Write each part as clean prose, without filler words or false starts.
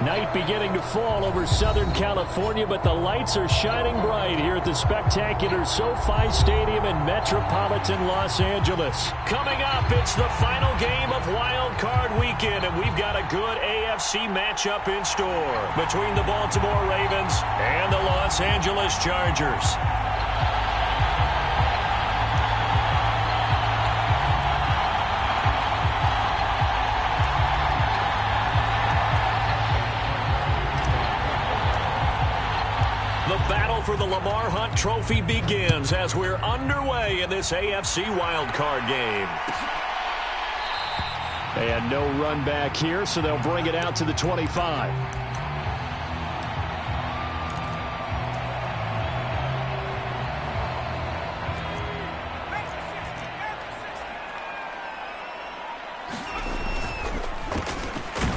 Night beginning to fall over Southern California, but the lights are shining bright here at the spectacular SoFi Stadium in metropolitan Los Angeles. Coming up, it's the final game of Wild Card Weekend, and we've got a good AFC matchup in store between the Baltimore Ravens and the Los Angeles Chargers. For the Lamar Hunt Trophy begins as we're underway in this AFC wildcard game. And no run back here, so they'll bring it out to the 25.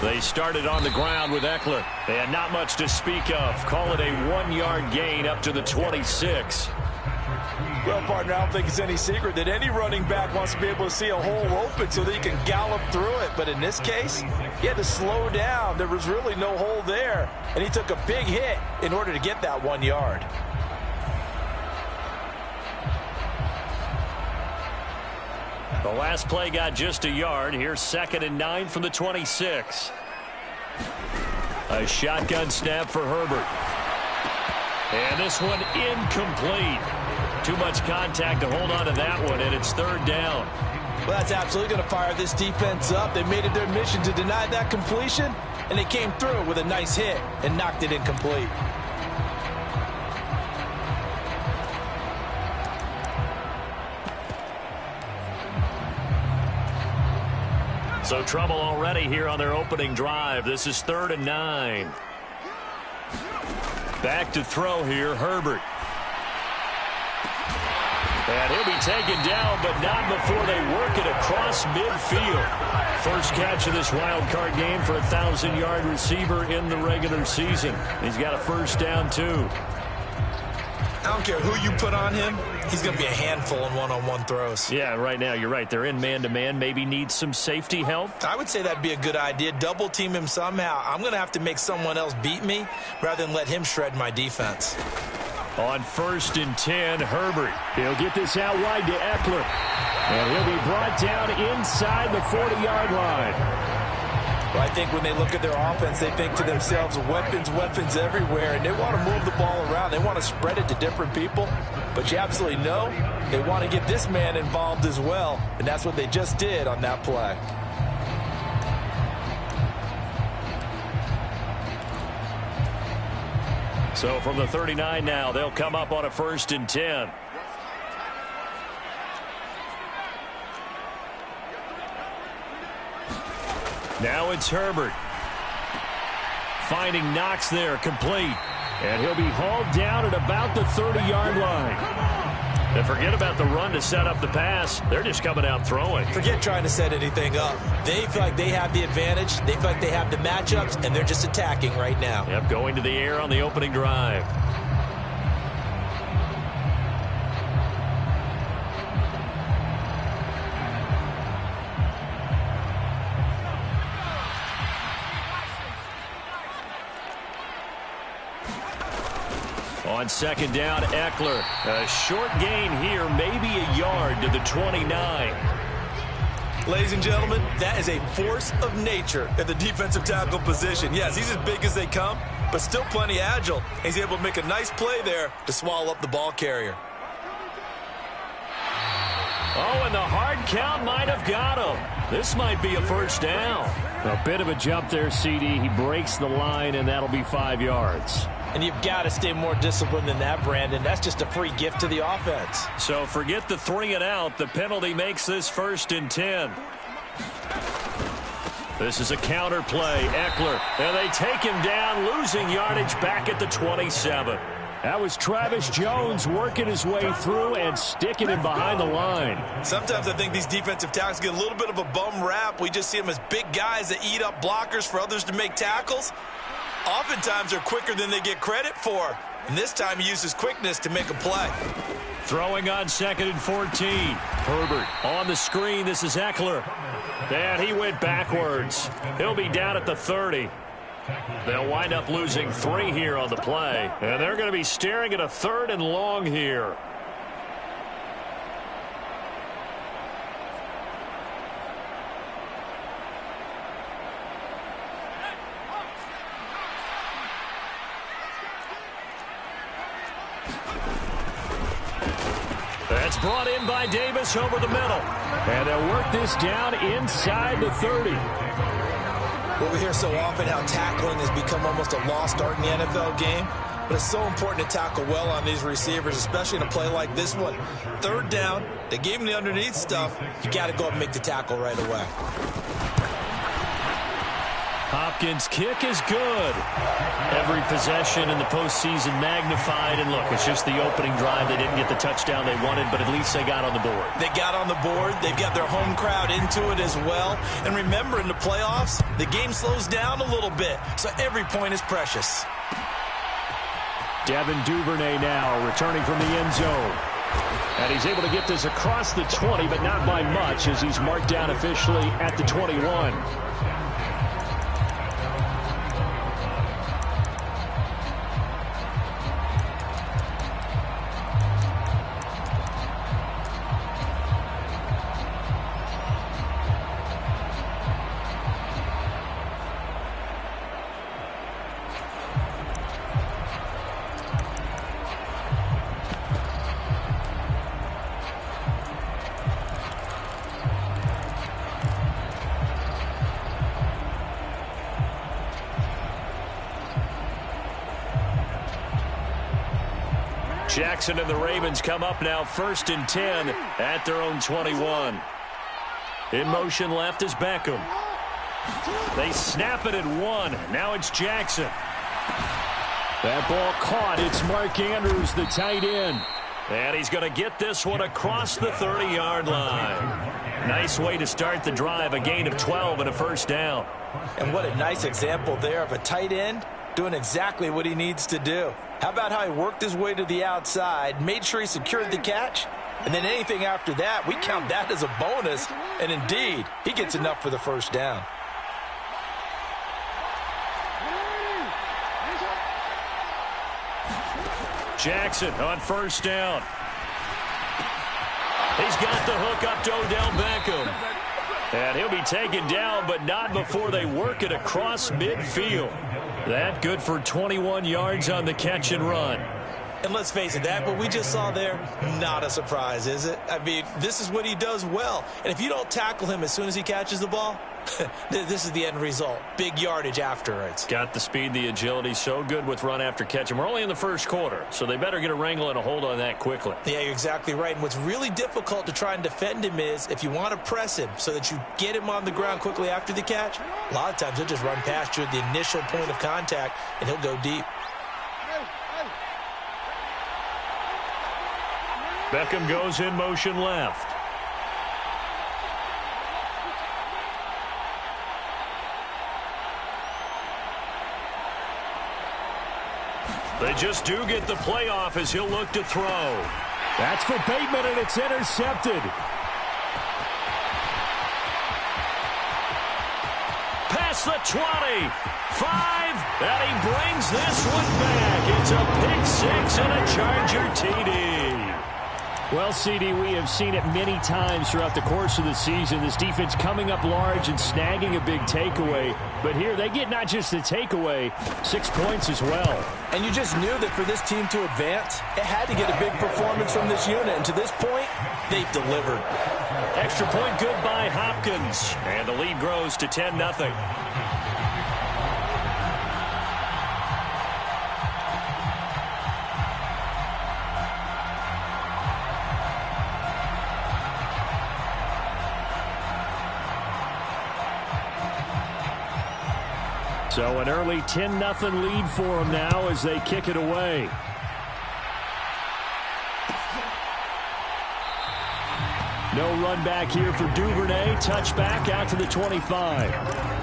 They started on the ground with Eckler. They had not much to speak of. Call it a 1-yard gain up to the 26. Well, partner, I don't think it's any secret that any running back wants to be able to see a hole open so that he can gallop through it. But in this case, he had to slow down. There was really no hole there, and he took a big hit in order to get that 1 yard. The last play got just a yard. Here's 2nd and 9 from the 26. A shotgun snap for Herbert. And this one incomplete. Too much contact to hold on to that one, and it's 3rd down. Well, that's absolutely going to fire this defense up. They made it their mission to deny that completion, and they came through with a nice hit and knocked it incomplete. So trouble already here on their opening drive. This is 3rd and 9. Back to throw here, Herbert. And he'll be taken down, but not before they work it across midfield. First catch of this wild card game for a 1,000-yard receiver in the regular season. He's got a first down, too. I don't care who you put on him. He's going to be a handful in one-on-one throws. Yeah, right now, you're right. They're in man-to-man. Maybe needs some safety help. I would say that'd be a good idea. Double team him somehow. I'm going to have to make someone else beat me rather than let him shred my defense. On 1st and 10, Herbert. He'll get this out wide to Eckler. And he'll be brought down inside the 40-yard line. Well, I think when they look at their offense, they think to themselves, weapons, weapons everywhere, and they want to move the ball around. They want to spread it to different people, but you absolutely know they want to get this man involved as well, and that's what they just did on that play. So from the 39 now, they'll come up on a 1st and 10. Now it's Herbert. Finding Knox there, complete. And he'll be hauled down at about the 30-yard line. And forget about the run to set up the pass. They're just coming out throwing. Forget trying to set anything up. They feel like they have the advantage. They feel like they have the matchups, and they're just attacking right now. Yep, going to the air on the opening drive. On 2nd down, Eckler. A short gain here, maybe a yard to the 29. Ladies and gentlemen, that is a force of nature at the defensive tackle position. Yes, he's as big as they come, but still plenty agile. He's able to make a nice play there to swallow up the ball carrier. Oh, and the hard count might have got him. This might be a first down. A bit of a jump there, CD. He breaks the line, and that'll be 5 yards. And you've got to stay more disciplined than that, Brandon. That's just a free gift to the offense. So forget the 3 and out. The penalty makes this 1st and 10. This is a counter play. Eckler. And they take him down, losing yardage back at the 27. That was Travis Jones working his way through and sticking him behind the line. Sometimes I think these defensive tackles get a little bit of a bum rap. We just see them as big guys that eat up blockers for others to make tackles. Oftentimes they're quicker than they get credit for. And this time he uses quickness to make a play. Throwing on 2nd and 14. Herbert on the screen. This is Eckler. And he went backwards. He'll be down at the 30. They'll wind up losing 3 here on the play, and they're going to be staring at a 3rd and long here. That's brought in by Davis over the middle. And they'll work this down inside the 30. Well, we hear so often how tackling has become almost a lost art in the NFL game. But it's so important to tackle well on these receivers, especially in a play like this one. 3rd down, they gave him the underneath stuff. You got to go up and make the tackle right away. Hopkins' kick is good. Every possession in the postseason magnified. And look, it's just the opening drive. They didn't get the touchdown they wanted, but at least they got on the board. They got on the board. They've got their home crowd into it as well. And remember, in the playoffs, the game slows down a little bit, so every point is precious. Devin Duvernay now returning from the end zone. And he's able to get this across the 20, but not by much, as he's marked down officially at the 21. Jackson and the Ravens come up now 1st and 10 at their own 21. In motion left is Beckham. They snap it at 1. Now it's Jackson. That ball caught. It's Mark Andrews, the tight end. And he's going to get this one across the 30-yard line. Nice way to start the drive. A gain of 12 and a 1st down. And what a nice example there of a tight end doing exactly what he needs to do. How about how he worked his way to the outside, made sure he secured the catch, and then anything after that, we count that as a bonus. And indeed, he gets enough for the 1st down. Jackson on 1st down. He's got the hook up to Odell Beckham. And he'll be taken down, but not before they work it across midfield. That good for 21 yards on the catch and run. And let's face it, that what we just saw there, not a surprise, is it? I mean, this is what he does well. And if you don't tackle him as soon as he catches the ball, this is the end result. Big yardage afterwards. Got the speed, the agility, so good with run after catch. And we're only in the 1st quarter, so they better get a wrangle and a hold on that quickly. Yeah, you're exactly right. And what's really difficult to try and defend him is if you want to press him so that you get him on the ground quickly after the catch, a lot of times he'll just run past you at the initial point of contact, and he'll go deep. Beckham goes in motion left. They just do get the playoff as he'll look to throw. That's for Bateman, and it's intercepted. Past the 20. 5. And he brings this one back. It's a pick 6 and a Charger TD. Well, CD, we have seen it many times throughout the course of the season. This defense coming up large and snagging a big takeaway. But here they get not just the takeaway, 6 points as well. And you just knew that for this team to advance, it had to get a big performance from this unit. And to this point, they've delivered. Extra point good by Hopkins. And the lead grows to 10-0. So an early 10-0 lead for them now as they kick it away. No run back here for Duvernay. Touchback out to the 25.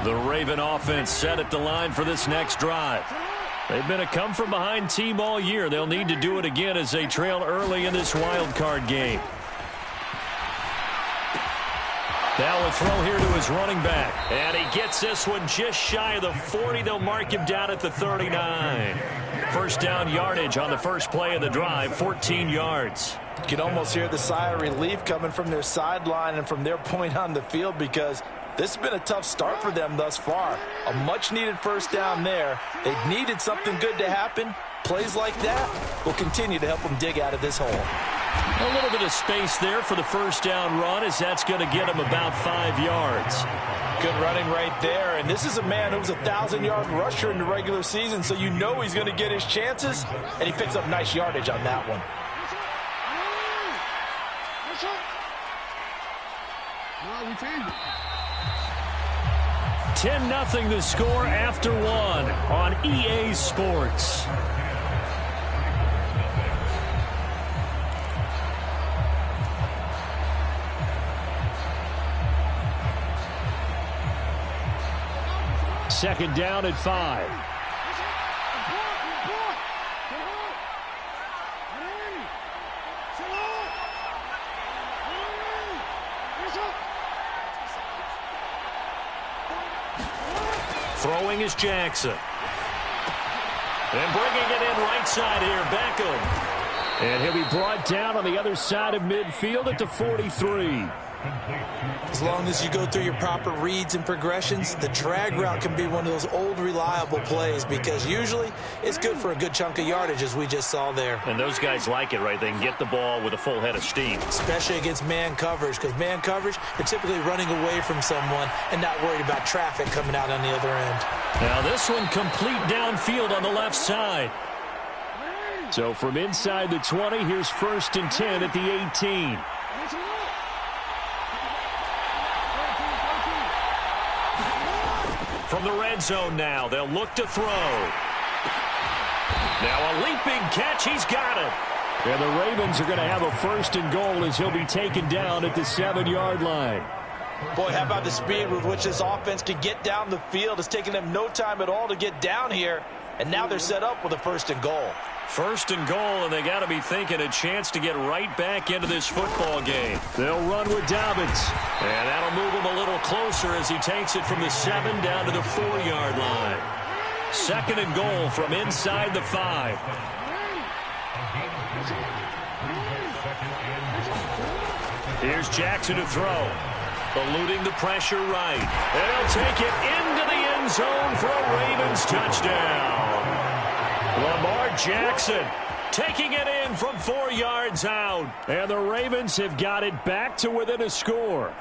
The Raven offense set at the line for this next drive. They've been a come-from-behind team all year. They'll need to do it again as they trail early in this wild card game. Now a throw here to his running back. And he gets this one just shy of the 40. They'll mark him down at the 39. First down yardage on the first play of the drive, 14 yards. You can almost hear the sigh of relief coming from their sideline and from their point on the field, because this has been a tough start for them thus far. A much-needed first down there. They've needed something good to happen. Plays like that will continue to help them dig out of this hole. A little bit of space there for the first down run, as that's going to get him about 5 yards. Good running right there, and this is a man who was a 1,000-yard rusher in the regular season, so you know he's going to get his chances, and he picks up nice yardage on that one. 10-0 the score after one on EA Sports. Second down at 5. Throwing is Jackson. And bringing it in right side here, Beckham. And he'll be brought down on the other side of midfield at the 43. As long as you go through your proper reads and progressions, the drag route can be one of those old reliable plays, because usually it's good for a good chunk of yardage, as we just saw there. And those guys like it, right? They can get the ball with a full head of steam. Especially against man coverage, because man coverage, you're typically running away from someone and not worried about traffic coming out on the other end. Now this one complete downfield on the left side. So from inside the 20, here's 1st and 10 at the 18. From the red zone now, they'll look to throw. Now a leaping catch, he's got it. And the Ravens are going to have a 1st and goal as he'll be taken down at the 7-yard line. Boy, how about the speed with which this offense can get down the field? It's taken them no time at all to get down here, and now they're set up with a 1st and goal. 1st and goal, and they got to be thinking a chance to get right back into this football game. They'll run with Dobbins, and that'll move him a little closer as he takes it from the 7 down to the 4-yard line. 2nd and goal from inside the 5. Here's Jackson to throw. Eluding the pressure right. And he'll take it into the end zone for a Ravens touchdown. Lamar Jackson taking it in from 4 yards out. And the Ravens have got it back to within a score.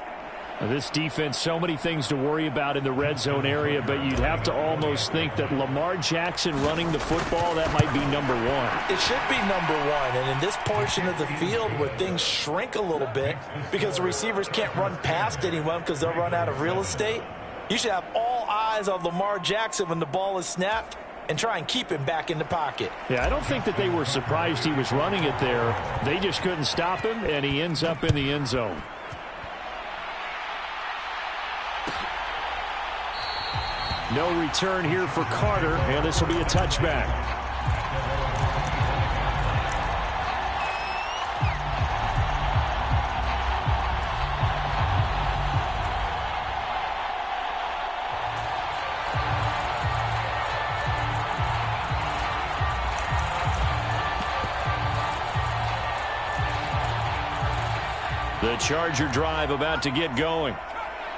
Now, this defense, so many things to worry about in the red zone area, but you'd have to almost think that Lamar Jackson running the football, that might be number one. It should be number one, and in this portion of the field where things shrink a little bit because the receivers can't run past anyone because they'll run out of real estate, you should have all eyes on Lamar Jackson when the ball is snapped and try and keep him back in the pocket. Yeah, I don't think that they were surprised he was running it there. They just couldn't stop him, and he ends up in the end zone. No return here for Carter, and this will be a touchback. The Charger drive about to get going.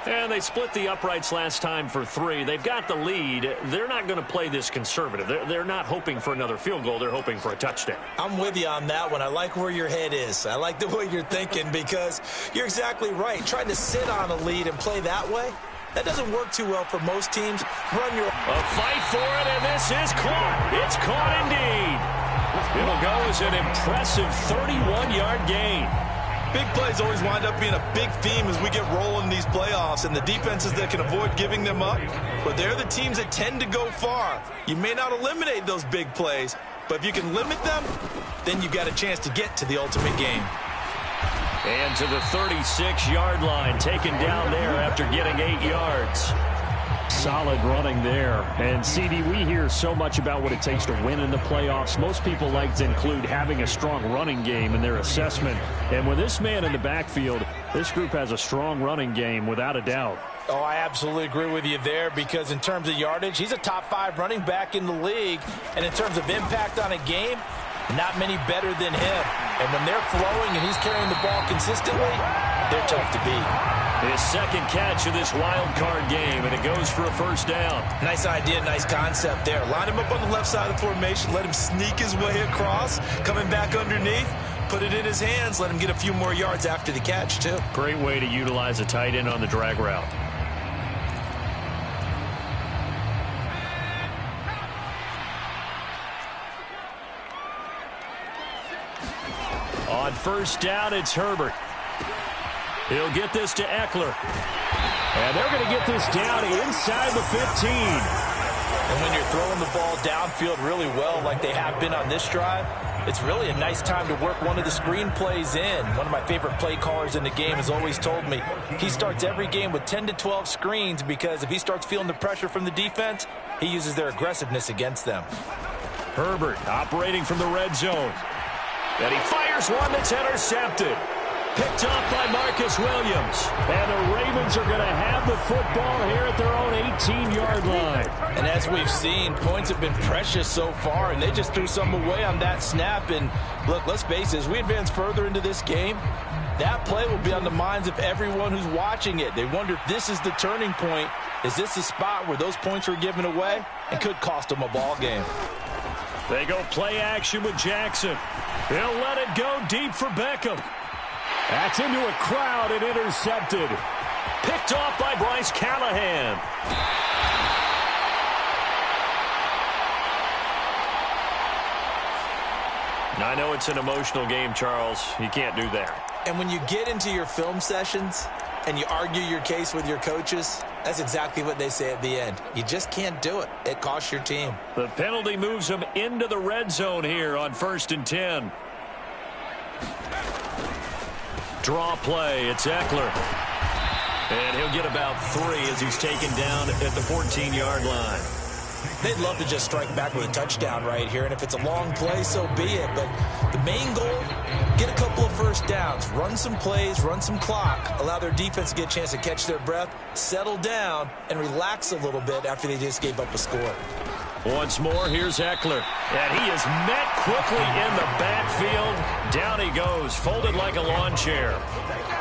And they split the uprights last time for 3. They've got the lead. They're not going to play this conservative. They're not hoping for another field goal. They're hoping for a touchdown. I'm with you on that one. I like where your head is. I like the way you're thinking, because you're exactly right. Trying to sit on a lead and play that way, that doesn't work too well for most teams. Run your... A fight for it, and this is caught. It's caught indeed. It'll go as an impressive 31-yard gain. Big plays always wind up being a big theme as we get rolling these playoffs, and the defenses that can avoid giving them up, but they're the teams that tend to go far. You may not eliminate those big plays, but if you can limit them, then you've got a chance to get to the ultimate game. And to the 36-yard line, taken down there after getting 8 yards. solid running there. And, CD, we hear so much about what it takes to win in the playoffs. Most people like to include having a strong running game in their assessment. And with this man in the backfield, this group has a strong running game without a doubt. Oh, I absolutely agree with you there, because in terms of yardage, he's a top 5 running back in the league. And in terms of impact on a game, not many better than him. And when they're flowing and he's carrying the ball consistently, they're tough to beat. His second catch of this wild card game, and it goes for a first down. Nice idea, nice concept there. Line him up on the left side of the formation, let him sneak his way across, coming back underneath, put it in his hands, let him get a few more yards after the catch, too. Great way to utilize a tight end on the drag route. On first down, it's Herbert. He'll get this to Eckler. And they're going to get this down inside the 15. And when you're throwing the ball downfield really well like they have been on this drive, it's really a nice time to work one of the screen plays in. One of my favorite play callers in the game has always told me he starts every game with 10 to 12 screens, because if he starts feeling the pressure from the defense, he uses their aggressiveness against them. Herbert operating from the red zone. And he fires one that's intercepted. Picked off by Marcus Williams. And the Ravens are going to have the football here at their own 18-yard line. And as we've seen, points have been precious so far, and they just threw some away on that snap. And look, let's face it, as we advance further into this game, that play will be on the minds of everyone who's watching it. They wonder if this is the turning point. Is this the spot where those points were given away and could cost them a ball game? They go play action with Jackson. He'll let it go deep for Beckham. That's into a crowd and intercepted. Picked off by Bryce Callahan. Now, I know it's an emotional game, Charles. You can't do that. And when you get into your film sessions and you argue your case with your coaches, that's exactly what they say at the end. You just can't do it. It costs your team. The penalty moves them into the red zone here on 1st and 10. Draw play. It's Eckler. And he'll get about 3 as he's taken down at the 14-yard line. They'd love to just strike back with a touchdown right here, and if it's a long play, so be it. But the main goal, get a couple of first downs, run some plays, run some clock, allow their defense to get a chance to catch their breath, settle down, and relax a little bit after they just gave up a score. Once more, here's Eckler. And he is met quickly in the backfield. Down he goes, folded like a lawn chair.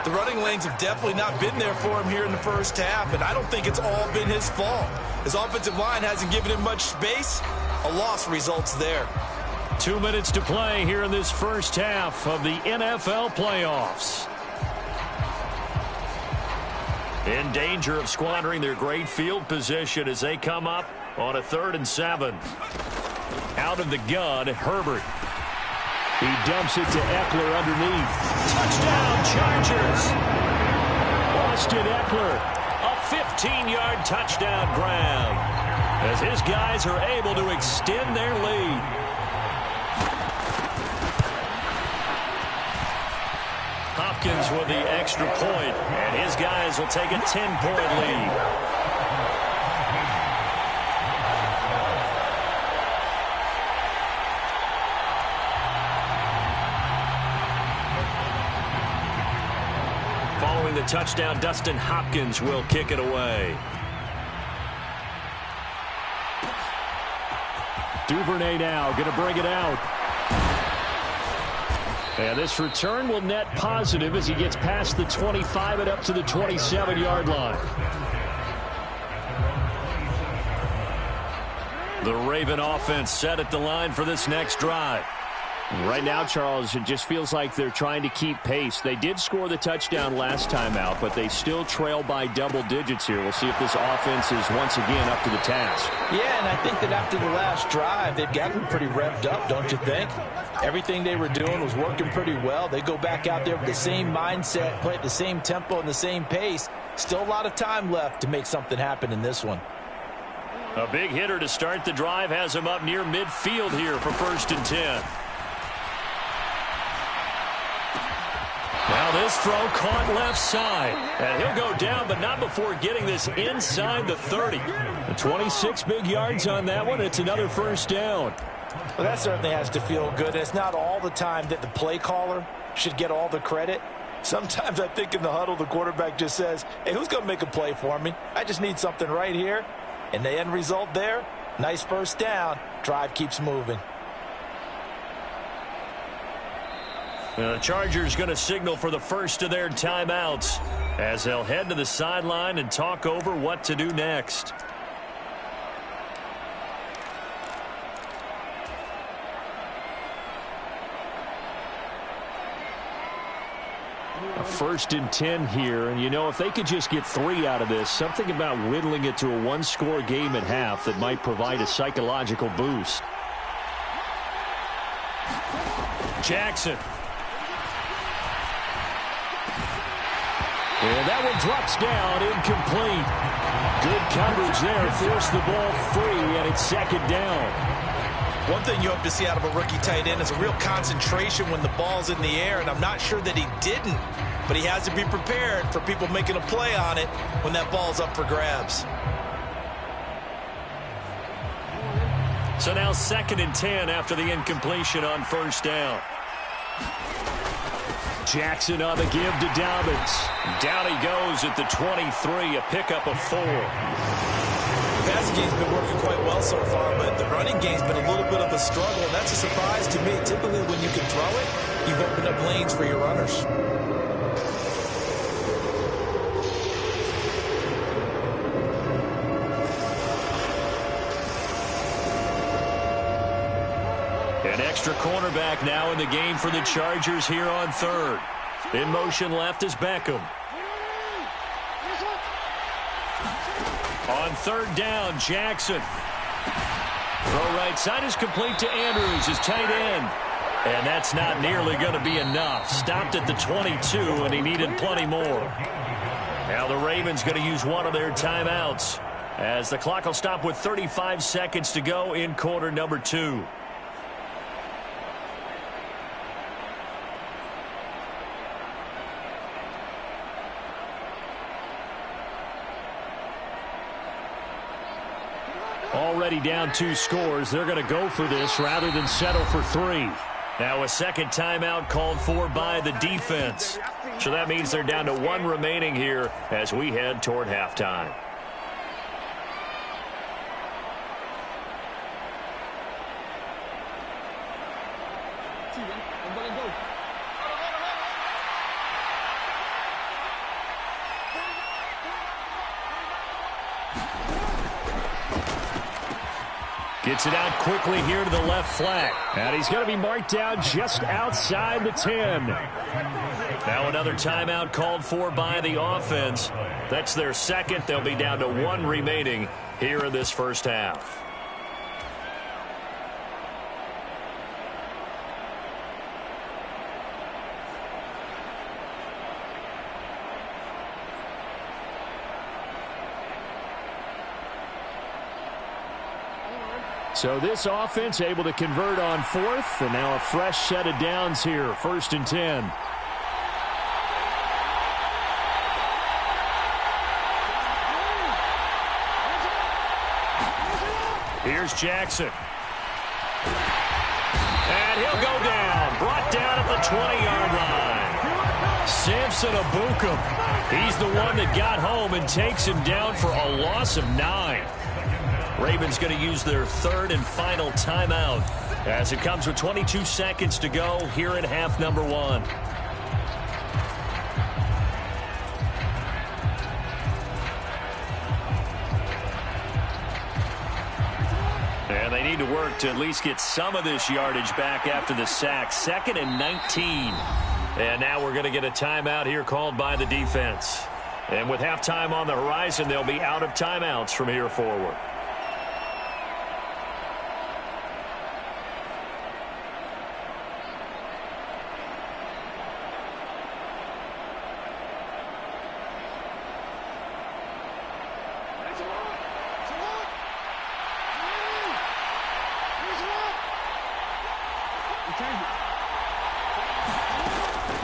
The running lanes have definitely not been there for him here in the first half, and I don't think it's all been his fault. His offensive line hasn't given him much space. A loss results there. 2 minutes to play here in this first half of the NFL playoffs. In danger of squandering their great field position as they come up on a 3rd and 7. Out of the gun, Herbert. He dumps it to Eckler underneath. Touchdown, Chargers! Austin Eckler, a 15-yard touchdown grab as his guys are able to extend their lead. Hopkins with the extra point, and his guys will take a 10-point lead. Following the touchdown, Dustin Hopkins will kick it away. Duvernay now going to bring it out. And this return will net positive as he gets past the 25 and up to the 27-yard line. The Raven offense set at the line for this next drive. Right now, Charles, it just feels like they're trying to keep pace. They did score the touchdown last time out, but they still trail by double digits here. We'll see if this offense is once again up to the task. Yeah, and I think that after the last drive, they've gotten pretty revved up, don't you think? Everything they were doing was working pretty well. They go back out there with the same mindset, play at the same tempo and the same pace. Still a lot of time left to make something happen in this one. A big hitter to start the drive has him up near midfield here for 1st and 10. Now this throw caught left side. And he'll go down, but not before getting this inside the 30. 26 big yards on that one. It's another first down. Well, that certainly has to feel good. It's not all the time that the play caller should get all the credit. Sometimes I think in the huddle, the quarterback just says, hey, who's going to make a play for me? I just need something right here. And the end result there, nice first down. Drive keeps moving. The Chargers going to signal for the first of their timeouts as they'll head to the sideline and talk over what to do next. A 1st and 10 here, and you know, if they could just get 3 out of this, something about whittling it to a one-score game at half that might provide a psychological boost. Jackson. And that one drops down, incomplete. Good coverage there, forced the ball free, and it's 2nd down. One thing you hope to see out of a rookie tight end is a real concentration when the ball's in the air, and I'm not sure that he didn't, but he has to be prepared for people making a play on it when that ball's up for grabs. So now 2nd and 10 after the incompletion on 1st down. Jackson on the give to Dobbins. Down he goes at the 23, a pickup of 4. The passing game's been working quite well so far, but the running game's been a little bit of a struggle, and that's a surprise to me. Typically, when you can throw it, you've opened up lanes for your runners. An extra cornerback now in the game for the Chargers here on 3rd. In motion left is Beckham. On 3rd down, Jackson. Throw right side is complete to Andrews, his tight end. And that's not nearly going to be enough. Stopped at the 22, and he needed plenty more. Now the Ravens going to use one of their timeouts, as the clock will stop with 35 seconds to go in quarter number 2. Already down 2 scores. They're going to go for this rather than settle for 3. Now a 2nd timeout called for by the defense. So that means they're down to 1 remaining here as we head toward halftime. Gets it out quickly here to the left flat. And he's going to be marked down just outside the 10. Now another timeout called for by the offense. That's their 2nd. They'll be down to 1 remaining here in this first half. So this offense able to convert on 4th, and now a fresh set of downs here, 1st and 10. Here's Jackson. And he'll go down, brought down at the 20-yard line. Samson Abukum, he's the one that got home and takes him down for a loss of 9. Ravens going to use their 3rd and final timeout as it comes with 22 seconds to go here in half number 1. And they need to work to at least get some of this yardage back after the sack. 2nd and 19. And now we're going to get a timeout here called by the defense. And with halftime on the horizon, they'll be out of timeouts from here forward.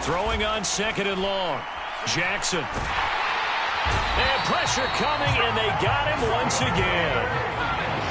Throwing on second and long. Jackson. And pressure coming, and they got him once again.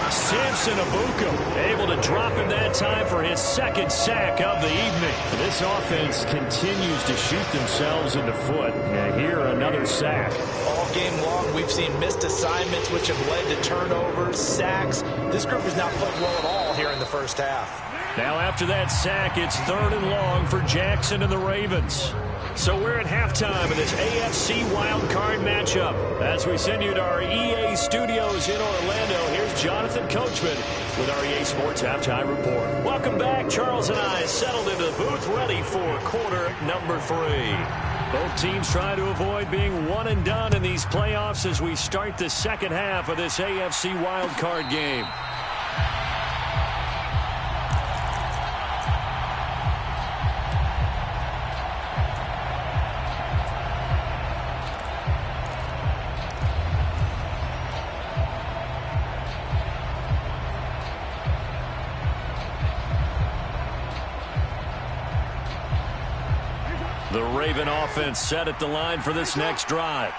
Samson Abuka able to drop him that time for his second sack of the evening. This offense continues to shoot themselves in the foot. And here, another sack. All game long, we've seen missed assignments, which have led to turnovers, sacks. This group has not played well at all here in the first half. Now, after that sack, it's third and long for Jackson and the Ravens. So we're at halftime of this AFC Wild Card matchup. As we send you to our EA studios in Orlando, here's Jonathan Coachman with our EA Sports Halftime Report. Welcome back. Charles and I settled into the booth, ready for quarter number 3. Both teams trying to avoid being one and done in these playoffs as we start the second half of this AFC Wild Card game. The Raven offense set at the line for this next drive.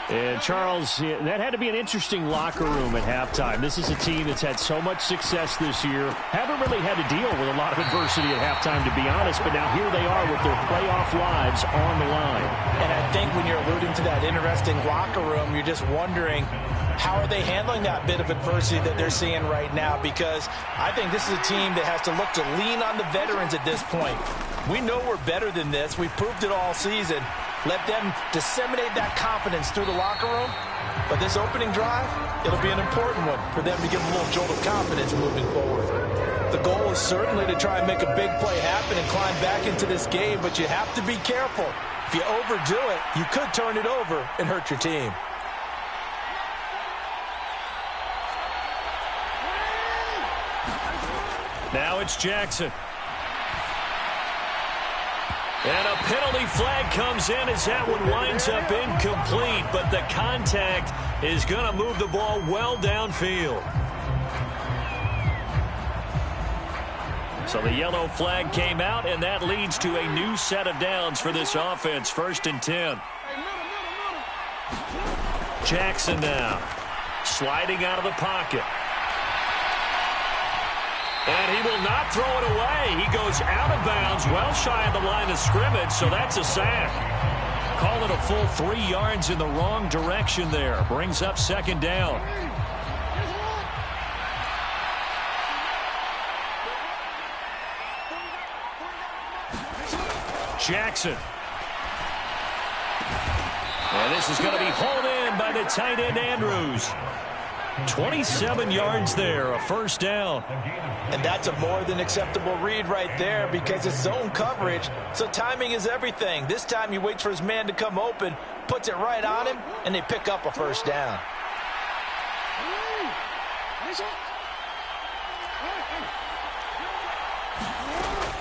And, Charles, that had to be an interesting locker room at halftime. This is a team that's had so much success this year. Haven't really had to deal with a lot of adversity at halftime, to be honest. But now here they are with their playoff lives on the line. And I think when you're alluding to that interesting locker room, you're just wondering, how are they handling that bit of adversity that they're seeing right now? Because I think this is a team that has to look to lean on the veterans at this point. We know we're better than this. We've proved it all season. Let them disseminate that confidence through the locker room. But this opening drive, it'll be an important one for them to give them a little jolt of confidence moving forward. The goal is certainly to try and make a big play happen and climb back into this game, but you have to be careful. If you overdo it, you could turn it over and hurt your team. Now it's Jackson. And a penalty flag comes in as that one winds up incomplete, but the contact is going to move the ball well downfield. So the yellow flag came out, and that leads to a new set of downs for this offense. 1st and 10. Jackson now sliding out of the pocket. And he will not throw it away. He goes out of bounds, well shy of the line of scrimmage, so that's a sack. Call it a full 3 yards in the wrong direction there. Brings up 2nd down. Jackson. And this is going to be hauled in by the tight end Andrews. 27 yards there, a 1st down. And that's a more than acceptable read right there because it's zone coverage, so timing is everything. This time he waits for his man to come open, puts it right on him, and they pick up a 1st down.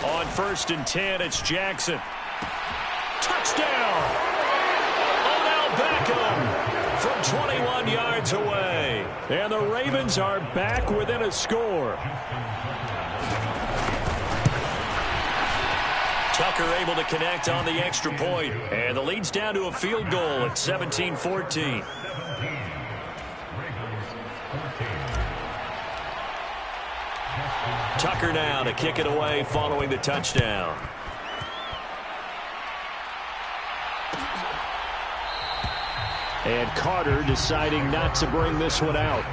On 1st and 10, it's Jackson. Touchdown! Odell Beckham from 21 yards away. And the Ravens are back within a score. Tucker able to connect on the extra point. And the lead's down to a field goal at 17-14. Tucker now to kick it away following the touchdown. And Carter deciding not to bring this one out.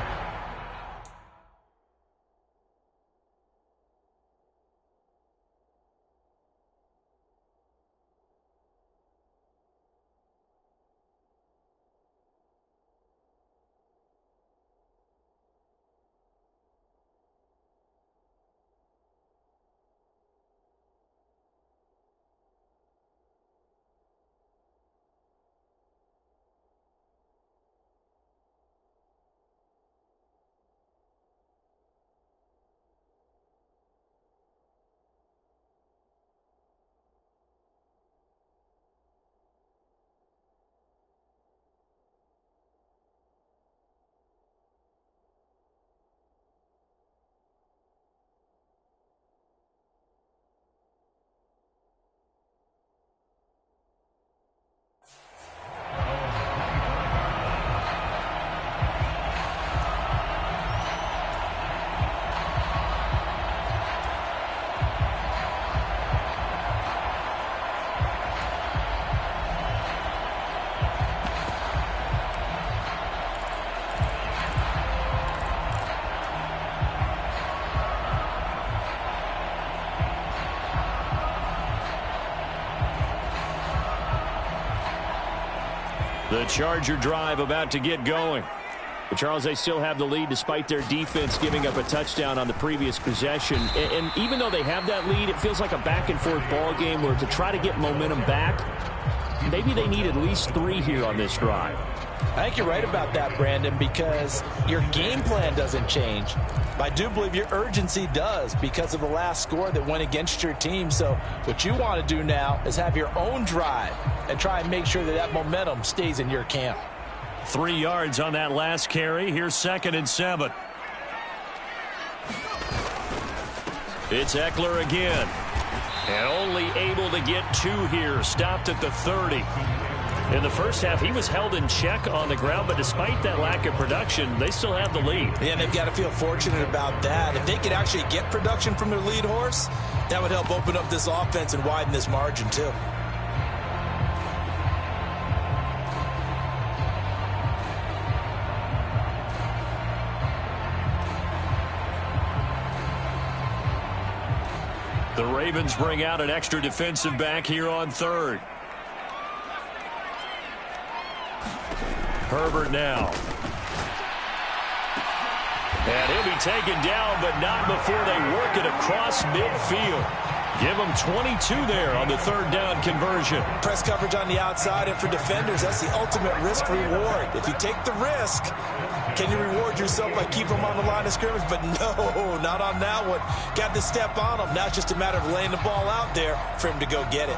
The Charger drive about to get going. But Charles, they still have the lead despite their defense giving up a touchdown on the previous possession. And even though they have that lead, it feels like a back-and-forth ball game where to try to get momentum back, maybe they need at least 3 here on this drive. I think you're right about that, Brandon, because your game plan doesn't change. But I do believe your urgency does because of the last score that went against your team. So what you want to do now is have your own drive and try and make sure that that momentum stays in your camp. 3 yards on that last carry. Here's 2nd and 7. It's Eckler again. And only able to get 2 here. Stopped at the 30. In the first half, he was held in check on the ground, but despite that lack of production, they still have the lead. Yeah, and they've got to feel fortunate about that. If they could actually get production from their lead horse, that would help open up this offense and widen this margin too. The Ravens bring out an extra defensive back here on 3rd. Herbert now. And he'll be taken down, but not before they work it across midfield. Give them 22 there on the 3rd down conversion. Press coverage on the outside, and for defenders, that's the ultimate risk-reward. If you take the risk, can you reward yourself by keeping them on the line of scrimmage? But no, not on that one. Got to step on them. Now it's just a matter of laying the ball out there for him to go get it.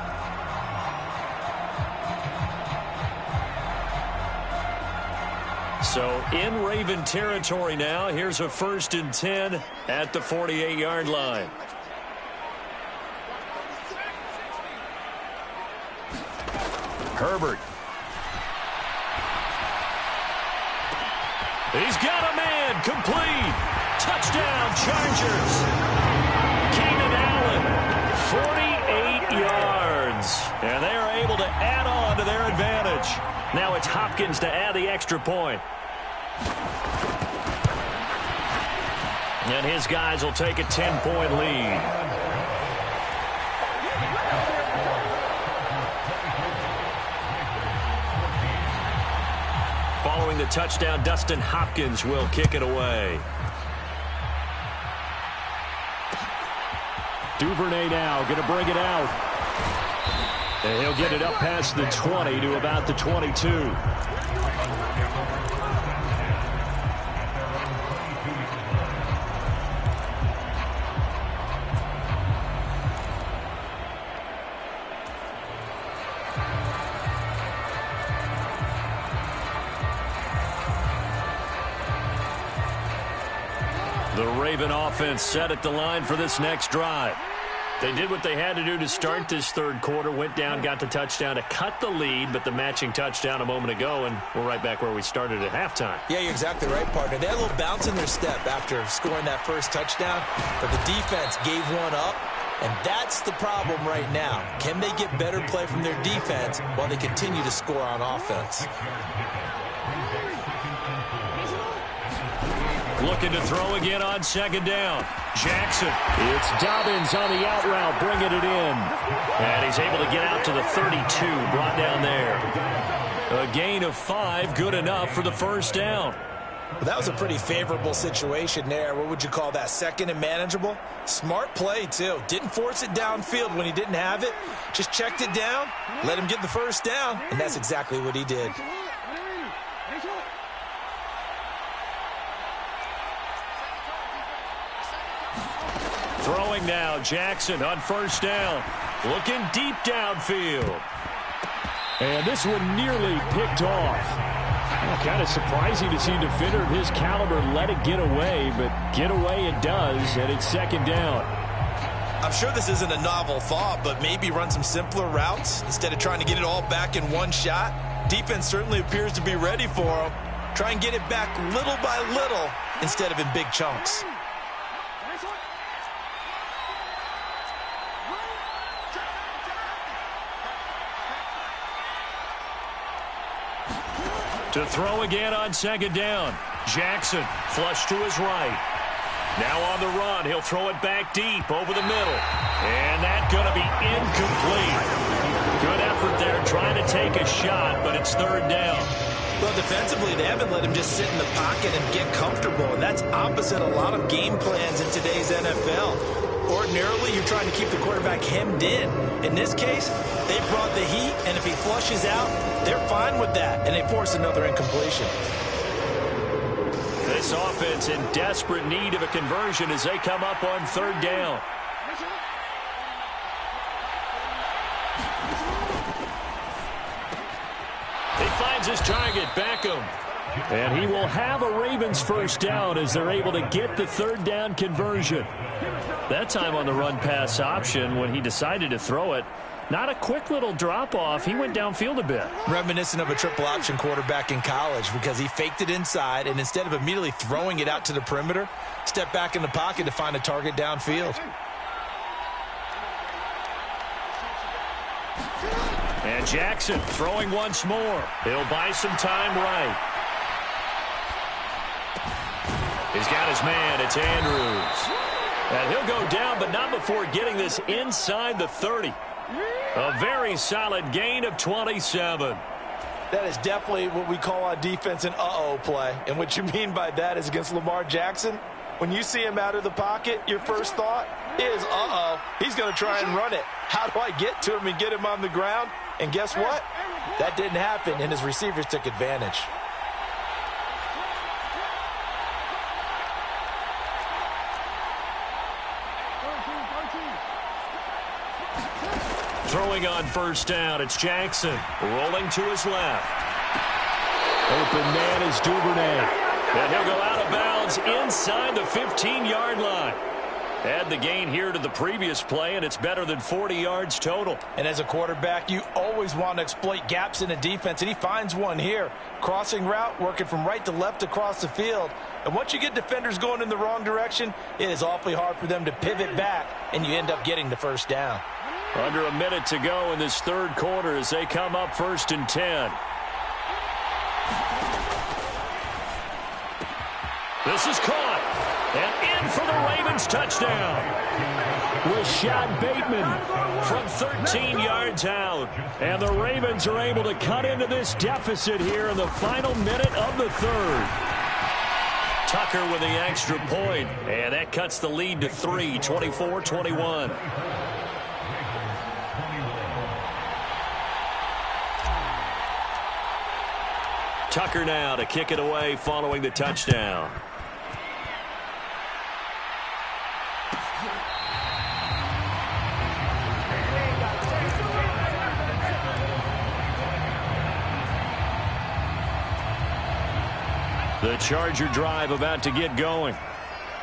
So in Raven territory now. Here's a 1st and 10 at the 48-yard line. Herbert. He's got a man. Complete. Touchdown, Chargers. Keenan Allen, 48 yards. And they are able to add on to their advantage. Now it's Hopkins to add the extra point. And his guys will take a 10-point lead. Following the touchdown, Dustin Hopkins will kick it away. Duvernay now going to bring it out. And he'll get it up past the 20 to about the 22. The Raven offense set at the line for this next drive. They did what they had to do to start this 3rd quarter. Went down, got the touchdown to cut the lead, but the matching touchdown a moment ago, and we're right back where we started at halftime. Yeah, you're exactly right, partner. They had a little bounce in their step after scoring that first touchdown, but the defense gave one up, and that's the problem right now. Can they get better play from their defense while they continue to score on offense? Looking to throw again on 2nd down. Jackson. It's Dobbins on the out route, bringing it in. And he's able to get out to the 32, brought down there. A gain of 5, good enough for the 1st down. Well, that was a pretty favorable situation there. What would you call that? 2nd and manageable? Smart play, too. Didn't force it downfield when he didn't have it. Just checked it down, let him get the 1st down, and that's exactly what he did. Throwing now, Jackson on 1st down. Looking deep downfield. And this one nearly picked off. Well, kind of surprising to see a defender of his caliber let it get away, but get away it does, and it's 2nd down. I'm sure this isn't a novel thought, but maybe run some simpler routes instead of trying to get it all back in one shot. Defense certainly appears to be ready for him. Try and get it back little by little instead of in big chunks. To throw again on 2nd down. Jackson flush to his right. Now on the run, he'll throw it back deep over the middle. And that's going to be incomplete. Good effort right there trying to take a shot, but it's third down. Well, defensively, they haven't let him just sit in the pocket and get comfortable, and that's opposite a lot of game plans in today's NFL. Ordinarily, you're trying to keep the quarterback hemmed in. In this case, they brought the heat, and if he flushes out, they're fine with that, and they force another incompletion. This offense in desperate need of a conversion as they come up on third down. He finds his target, Beckham. And he will have a Ravens first down as they're able to get the third down conversion. That time on the run-pass option when he decided to throw it. Not a quick little drop-off. He went downfield a bit. Reminiscent of a triple-option quarterback in college because he faked it inside, and instead of immediately throwing it out to the perimeter, stepped back in the pocket to find a target downfield. And Jackson throwing once more. He'll buy some time right. He's got his man. It's Andrews. And he'll go down, but not before getting this inside the 30. A very solid gain of 27. That is definitely what we call on defense an uh-oh play. And what you mean by that is against Lamar Jackson, when you see him out of the pocket, your first thought is, uh-oh, he's going to try and run it. How do I get to him and get him on the ground? And guess what? That didn't happen, and his receivers took advantage. Throwing on first down, it's Jackson. Rolling to his left. Open man is Duvernay. And he'll go out of bounds inside the 15-yard line. Add the gain here to the previous play, and it's better than 40 yards total. And as a quarterback, you always want to exploit gaps in the defense, and he finds one here. Crossing route, working from right to left across the field. And once you get defenders going in the wrong direction, it is awfully hard for them to pivot back, and you end up getting the first down. Under a minute to go in this third quarter as they come up 1st and 10. This is caught. And in for the Ravens touchdown. Rashad Bateman from 13 yards out. And the Ravens are able to cut into this deficit here in the final minute of the third. Tucker with the extra point. And that cuts the lead to 3, 24-21. Tucker now to kick it away following the touchdown. The Charger drive about to get going.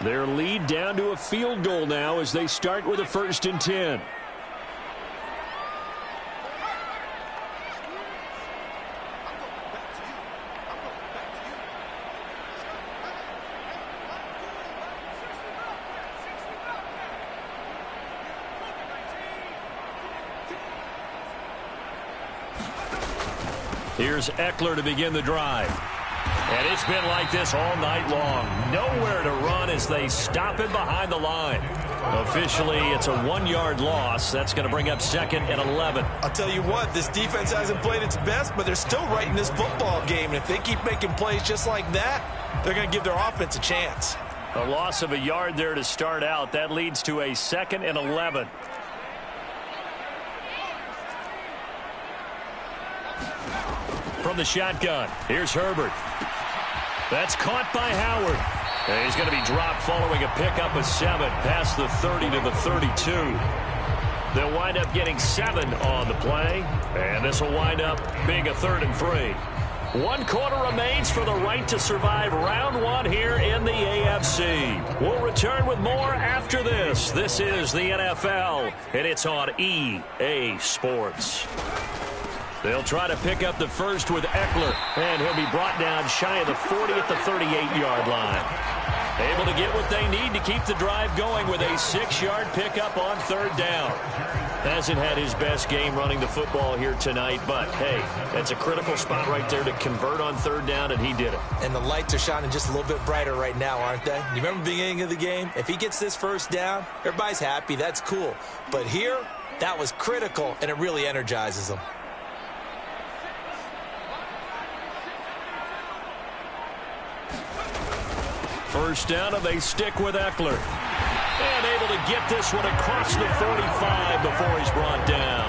Their lead down to a field goal now as they start with a 1st and 10. Here's Eckler to begin the drive. And it's been like this all night long. Nowhere to run as they stop it behind the line. Officially, it's a 1-yard loss. That's going to bring up 2nd and 11. I'll tell you what, this defense hasn't played its best, but they're still right in this football game. And if they keep making plays just like that, they're going to give their offense a chance. A loss of a yard there to start out. That leads to a 2nd and 11. From the shotgun, here's Herbert. That's caught by Howard. And he's going to be dropped following a pickup of 7 past the 30 to the 32. They'll wind up getting 7 on the play, and this will wind up being a 3rd and 3. 1 quarter remains for the right to survive round 1 here in the AFC. We'll return with more after this. This is the NFL, and it's on EA Sports. They'll try to pick up the first with Eckler, and he'll be brought down shy of the 40 at the 38-yard line. Able to get what they need to keep the drive going with a 6-yard pickup on 3rd down. Hasn't had his best game running the football here tonight, but, hey, that's a critical spot right there to convert on 3rd down, and he did it. And the lights are shining just a little bit brighter right now, aren't they? You remember the beginning of the game? If he gets this first down, everybody's happy. That's cool. But here, that was critical, and it really energizes them. first down, and they stick with Eckler. And able to get this one across the 45 before he's brought down.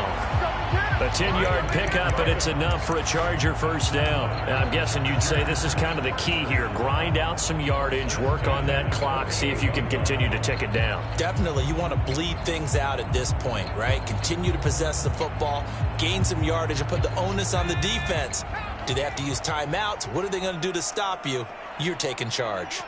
A 10-yard pickup, and it's enough for a Charger first down. Now, I'm guessing you'd say this is kind of the key here. Grind out some yardage, work on that clock, see if you can continue to tick it down. Definitely. You want to bleed things out at this point, right? Continue to possess the football, gain some yardage, and put the onus on the defense. Do they have to use timeouts? What are they going to do to stop you? You're taking charge.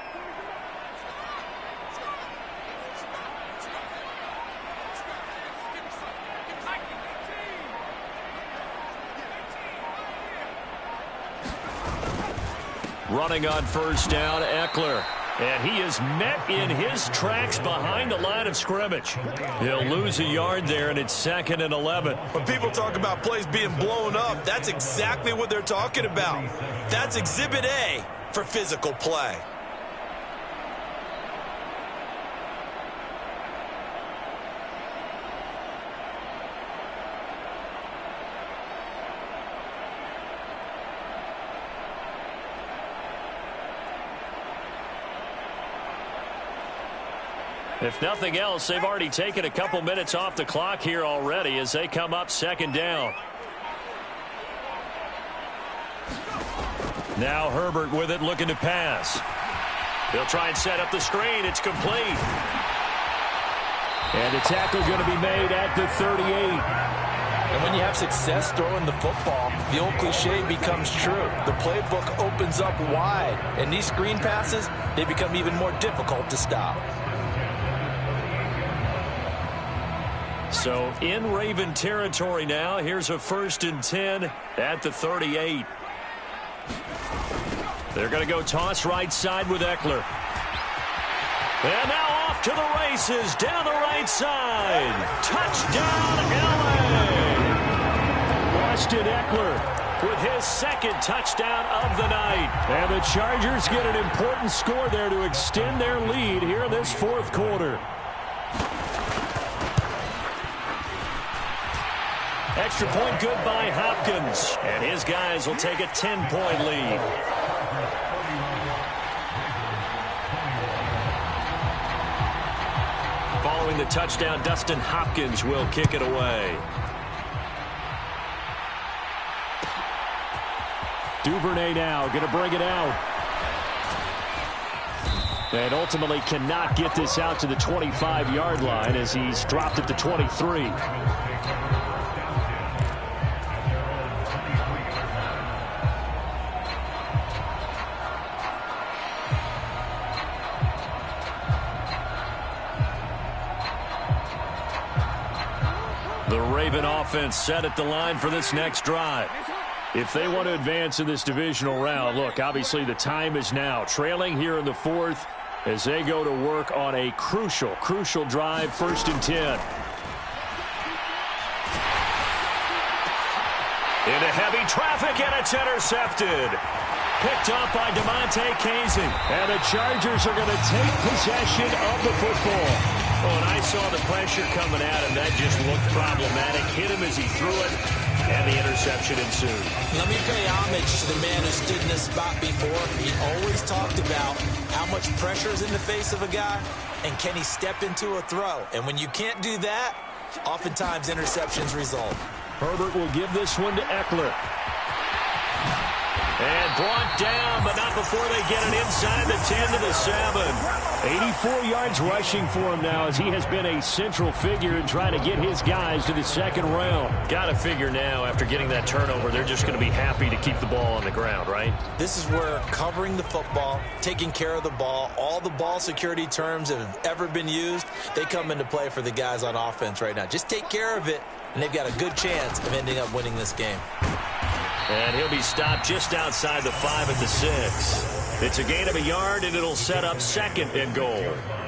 Running on first down, Eckler. And he is met in his tracks behind the line of scrimmage. He'll lose a yard there, and it's 2nd and 11. When people talk about plays being blown up, that's exactly what they're talking about. That's Exhibit A for physical play. If nothing else, they've already taken a couple minutes off the clock here already as they come up 2nd down. Now Herbert with it, looking to pass. He'll try and set up the screen. It's complete. And the tackle going to be made at the 38. And when you have success throwing the football, the old cliche becomes true. The playbook opens up wide, and these screen passes, they become even more difficult to stop. So in Raven territory now. Here's a 1st and 10 at the 38. They're going to go toss right side with Eckler. And now off to the races down the right side. Touchdown, LA! Austin Eckler with his 2nd touchdown of the night. And the Chargers get an important score there to extend their lead here in this 4th quarter. Extra point good by Hopkins. And his guys will take a 10-point lead. Following the touchdown, Dustin Hopkins will kick it away. Duvernay now going to bring it out. And ultimately cannot get this out to the 25-yard line as he's dropped at the 23. The Raven offense set at the line for this next drive. If they want to advance in this divisional round, look, obviously the time is now. Trailing here in the 4th as they go to work on a crucial drive, 1st and 10. Into heavy traffic, and it's intercepted. Picked up by DeMonte Casey. And the Chargers are going to take possession of the football. Oh, and I saw the pressure coming at him. That just looked problematic. Hit him as he threw it, and the interception ensued. Let me pay homage to the man who stood in this spot before. He always talked about how much pressure is in the face of a guy, and can he step into a throw. And when you can't do that, oftentimes interceptions result. Herbert will give this one to Eckler. And brought down, but not before they get it inside the 10 to the 7. 84 yards rushing for him now as he has been a central figure in trying to get his guys to the 2nd round. Got to figure now, after getting that turnover, they're just going to be happy to keep the ball on the ground, right? This is where covering the football, taking care of the ball, all the ball security terms that have ever been used, they come into play for the guys on offense right now. Just take care of it, and they've got a good chance of ending up winning this game. And he'll be stopped just outside the 5 at the 6. It's a gain of a yard, and it'll set up 2nd and goal.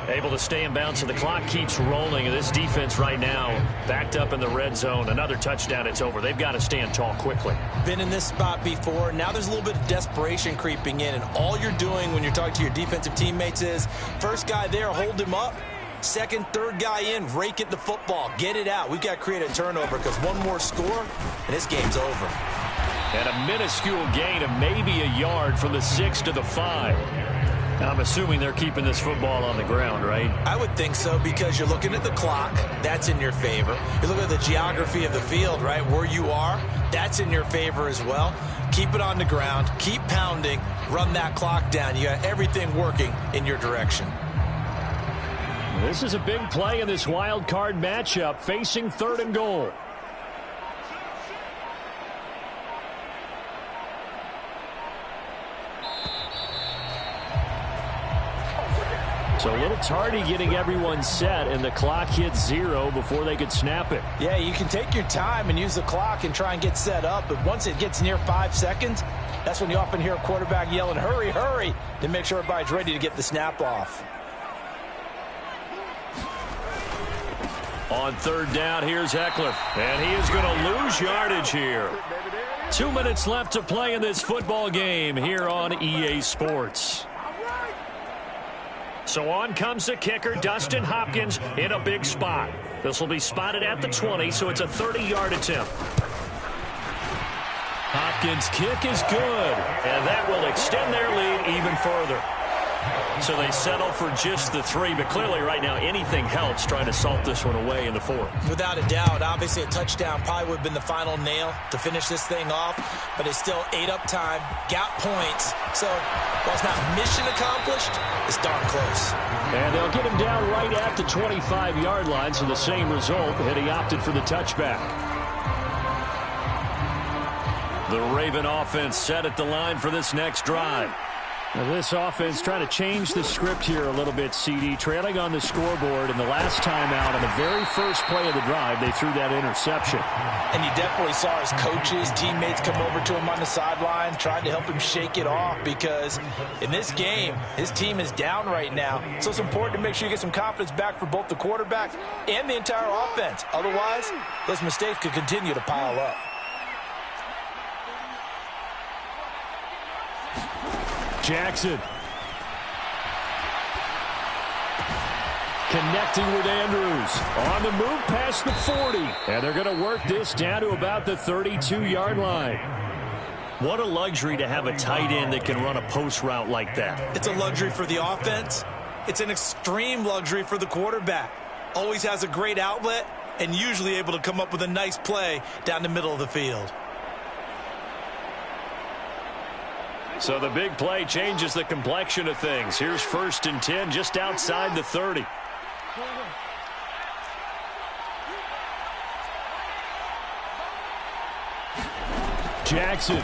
Able to stay in bounds, and the clock keeps rolling. And this defense right now backed up in the red zone. Another touchdown, it's over. They've got to stand tall quickly. Been in this spot before. Now there's a little bit of desperation creeping in, and all you're doing when you're talking to your defensive teammates is, first guy there, hold him up. 2nd, 3rd guy in, rake at the football. Get it out. We've got to create a turnover because one more score, and this game's over. And a minuscule gain of maybe a yard from the 6 to the 5. I'm assuming they're keeping this football on the ground, right? I would think so, because you're looking at the clock. That's in your favor. You're looking at the geography of the field, right? Where you are, that's in your favor as well. Keep it on the ground. Keep pounding. Run that clock down. You got everything working in your direction. This is a big play in this wild card matchup, facing 3rd and goal. So a little tardy getting everyone set, and the clock hits 0 before they could snap it. Yeah, you can take your time and use the clock and try and get set up, but once it gets near 5 seconds, that's when you often hear a quarterback yelling, hurry, hurry, to make sure everybody's ready to get the snap off. On 3rd down, here's Eckler, and he is going to lose yardage here. 2 minutes left to play in this football game here on EA Sports. So on comes the kicker, Dustin Hopkins, in a big spot. This will be spotted at the 20, so it's a 30-yard attempt. Hopkins' kick is good, and that will extend their lead even further. So they settle for just the 3, but clearly right now anything helps trying to salt this one away in the 4th. Without a doubt, obviously a touchdown probably would have been the final nail to finish this thing off, but it's still 8 up time, got points. So while it's not mission accomplished, it's darn close. And they'll get him down right at the 25-yard line, so the same result, had he opted for the touchback. The Raven offense set at the line for this next drive. Now this offense trying to change the script here a little bit, CD. Trailing on the scoreboard, and the last time out on the very first play of the drive, they threw that interception. And you definitely saw his coaches, teammates come over to him on the sideline, trying to help him shake it off, because in this game, his team is down right now. So it's important to make sure you get some confidence back for both the quarterback and the entire offense. Otherwise, those mistakes could continue to pile up. Jackson. Connecting with Andrews. On the move past the 40. And they're going to work this down to about the 32-yard line. What a luxury to have a tight end that can run a post route like that. It's a luxury for the offense. It's an extreme luxury for the quarterback. Always has a great outlet and usually able to come up with a nice play down the middle of the field. So the big play changes the complexion of things. Here's 1st and 10 just outside the 30. Jackson.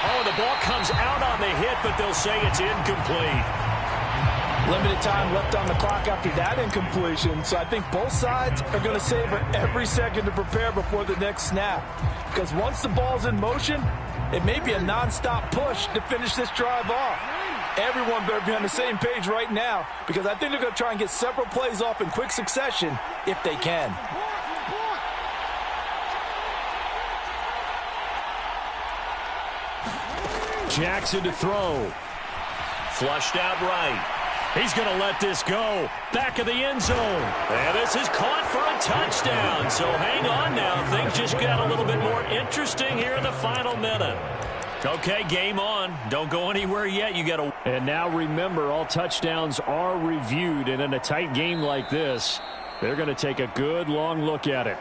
Oh, the ball comes out on the hit, but they'll say it's incomplete. Limited time left on the clock after that incompletion, so I think both sides are going to savor every second to prepare before the next snap. Because once the ball's in motion, it may be a nonstop push to finish this drive off. Everyone better be on the same page right now, because I think they're going to try and get several plays off in quick succession if they can. Jackson to throw. Flushed out right. He's going to let this go. Back of the end zone. And this is caught for a touchdown. So hang on now. Things just got a little bit more interesting here in the final minute. Okay, game on. Don't go anywhere yet. You got to. And now remember, all touchdowns are reviewed. And in a tight game like this, they're going to take a good long look at it.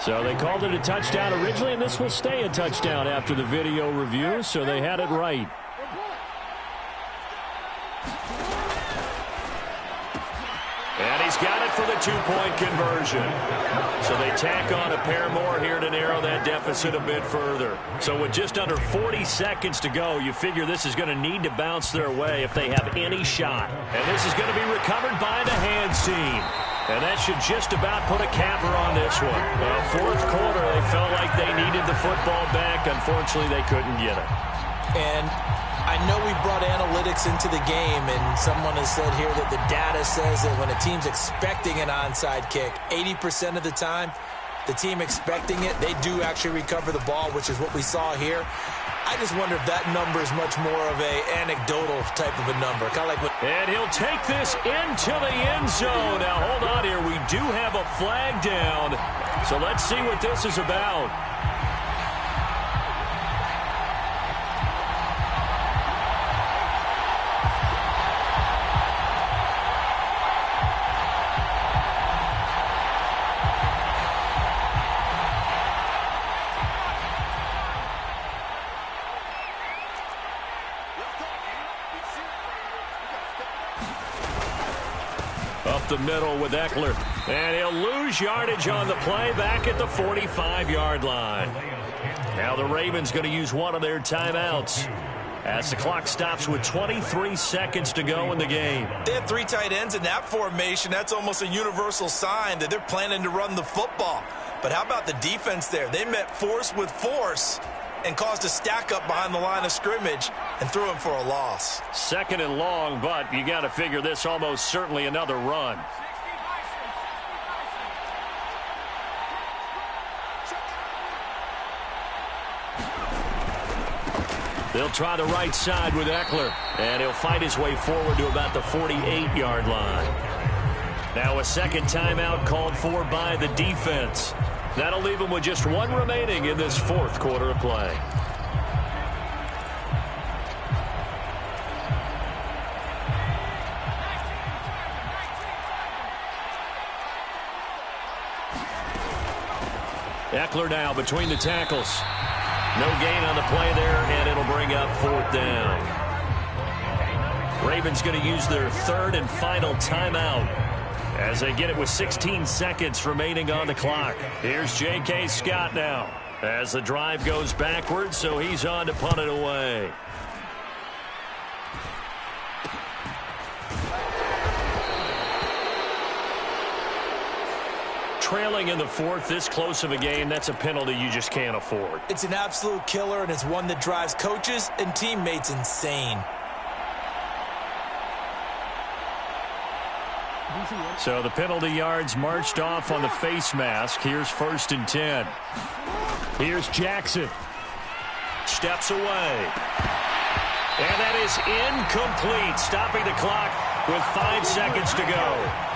So they called it a touchdown originally, and this will stay a touchdown after the video review, so they had it right. And he's got it for the two-point conversion. So they tack on a pair more here to narrow that deficit a bit further. So with just under 40 seconds to go, you figure this is going to need to bounce their way if they have any shot. And this is going to be recovered by the hands team. And that should just about put a capper on this one. Fourth quarter, they felt like they needed the football back. Unfortunately, they couldn't get it. And I know we brought analytics into the game, and someone has said here that the data says that when a team's expecting an onside kick, 80% of the time, the team expecting it, they do actually recover the ball, which is what we saw here. I just wonder if that number is much more of a anecdotal type of a number. Kind of like what. And he'll take this into the end zone. Now, hold on here. We do have a flag down. So let's see what this is about. Up the middle with Eckler. And he'll lose yardage on the play back at the 45-yard line. Now the Ravens going to use one of their timeouts as the clock stops with 23 seconds to go in the game. They have 3 tight ends in that formation. That's almost a universal sign that they're planning to run the football. But how about the defense there? They met force with force and caused a stack up behind the line of scrimmage and threw him for a loss. Second and long, but you got to figure this almost certainly another run. They'll try the right side with Eckler, and he'll fight his way forward to about the 48-yard line. Now a second timeout called for by the defense. That'll leave him with just one remaining in this fourth quarter of play. Eckler now between the tackles. No gain on the play there, and it'll bring up fourth down. Ravens going to use their third and final timeout as they get it with 16 seconds remaining on the clock. Here's J.K. Scott now as the drive goes backwards, so he's on to punt it away. Trailing in the fourth, this close of a game, that's a penalty you just can't afford. It's an absolute killer, and it's one that drives coaches and teammates insane. So the penalty yards marched off on the face mask. Here's 1st and 10. Here's Jackson. Steps away. And that is incomplete, stopping the clock with 5 seconds to go.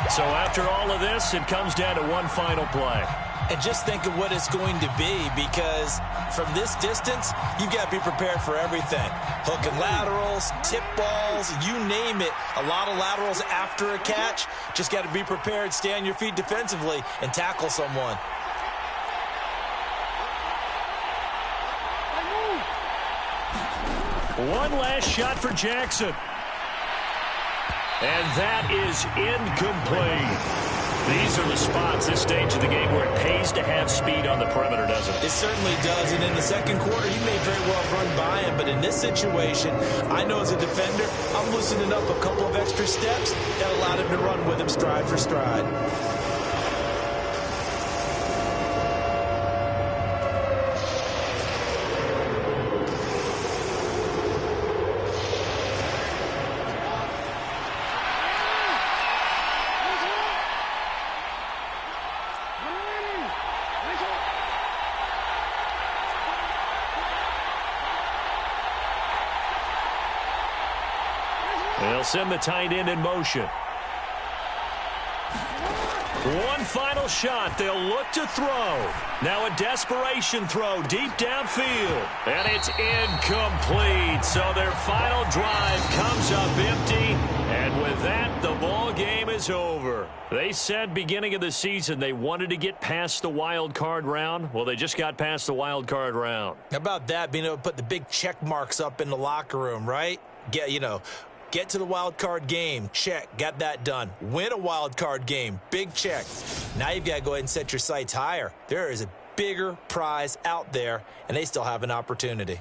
So after all of this, it comes down to one final play. And just think of what it's going to be, because from this distance, you've got to be prepared for everything. Hook and laterals, tip balls, you name it. A lot of laterals after a catch. Just got to be prepared, stay on your feet defensively, and tackle someone. One last shot for Jackson. And that is incomplete. These are the spots, this stage of the game, where it pays to have speed on the perimeter, doesn't it? It certainly does, and in the second quarter, he may very well run by him, but in this situation, I know as a defender, I'm loosening up a couple of extra steps that allowed him to run with him stride for stride. They'll send the tight end in motion. One final shot. They'll look to throw. Now a desperation throw deep downfield. And it's incomplete. So their final drive comes up empty. And with that, the ball game is over. They said beginning of the season they wanted to get past the wild card round. Well, they just got past the wild card round. How about that, being able to put the big check marks up in the locker room, right? Get to the wild card game. Check. Got that done. Win a wild card game. Big check. Now you've got to go ahead and set your sights higher. There is a bigger prize out there, and they still have an opportunity.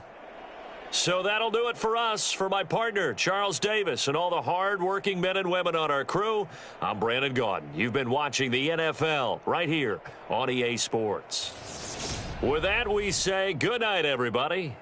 So that'll do it for us. For my partner, Charles Davis, and all the hard-working men and women on our crew, I'm Brandon Gaudin. You've been watching the NFL right here on EA Sports. With that, we say good night, everybody,